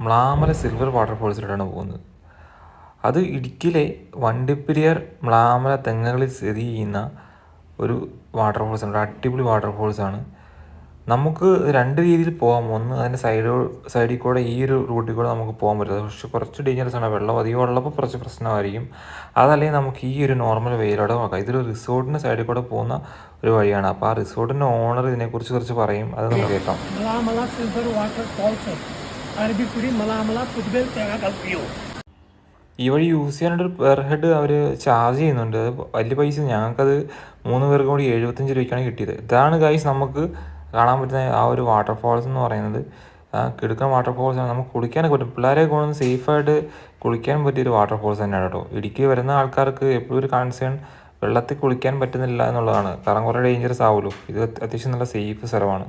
Mlamala silver വാട്ടർഫോൾസിലോട്ടാണ് പോകുന്നത്. അത് ഇടുക്കിയിലെ വണ്ടിപ്പെരിയാർ മ്ലാമല തെങ്ങകളിൽ സ്ഥിതി ചെയ്യുന്ന ഒരു വാട്ടർഫോൾസാണ്. ഒരു അടിപൊളി വാട്ടർഫോൾസാണ്. നമുക്ക് രണ്ട് രീതിയിൽ പോകാം. ഒന്ന് അതിൻ്റെ സൈഡിൽ കൂടെ ഈ ഒരു റൂട്ടിൽ കൂടെ നമുക്ക് പോകാൻ പറ്റും. പക്ഷേ കുറച്ച് ഡേഞ്ചറസ് ആണ്. വെള്ളം അധികം ഉള്ളപ്പോൾ കുറച്ച് പ്രശ്നമായിരിക്കും. അതല്ലെങ്കിൽ നമുക്ക് ഈ ഒരു നോർമൽ വേയിലൂടെ നോക്കാം. ഇതൊരു റിസോർട്ടിൻ്റെ സൈഡിൽ കൂടെ പോകുന്ന ഒരു വഴിയാണ്. അപ്പോൾ ആ റിസോർട്ടിൻ്റെ ഓണർ ഇതിനെക്കുറിച്ച് കുറച്ച് പറയും. അത് നമുക്ക് കേൾക്കാം. മലാമല സിൽവർ വാട്ടർഫോൾസ് അറബിക്കുടി മലാമല പുതുബേൽ തേങ്ങ കൽപ്പിയോ. ഈ വഴി യൂസ് ചെയ്യാനായിട്ട് പെർ ഹെഡ് അവർ ചാർജ് ചെയ്യുന്നുണ്ട്. അത് വലിയ പൈസ. ഞങ്ങൾക്കത് 3 പേർക്ക് കൂടി 75 രൂപയ്ക്കാണ് കിട്ടിയത്. ഇതാണ് ഗൈസ് നമുക്ക് കാണാൻ പറ്റുന്ന ആ ഒരു വാട്ടർഫോൾസ് എന്ന് പറയുന്നത്. കിടുക്കൻ വാട്ടർഫോൾസാണ്. നമുക്ക് കുളിക്കാനൊക്കെ പറ്റും. പിള്ളേരെ കൊണ്ടൊന്ന് സേഫായിട്ട് കുളിക്കാൻ പറ്റിയൊരു വാട്ടർഫോൾസ് തന്നെയാണ് കേട്ടോ. ഇടുക്കി വരുന്ന ആൾക്കാർക്ക് എപ്പോഴും ഒരു കൺസേൺ വെള്ളത്തിൽ കുളിക്കാൻ പറ്റുന്നില്ല എന്നുള്ളതാണ്. കാരണം കുറേ ഡേഞ്ചറസ് ആവുമല്ലോ. ഇത് അത്യാവശ്യം നല്ല സേഫ് സ്ഥലമാണ്.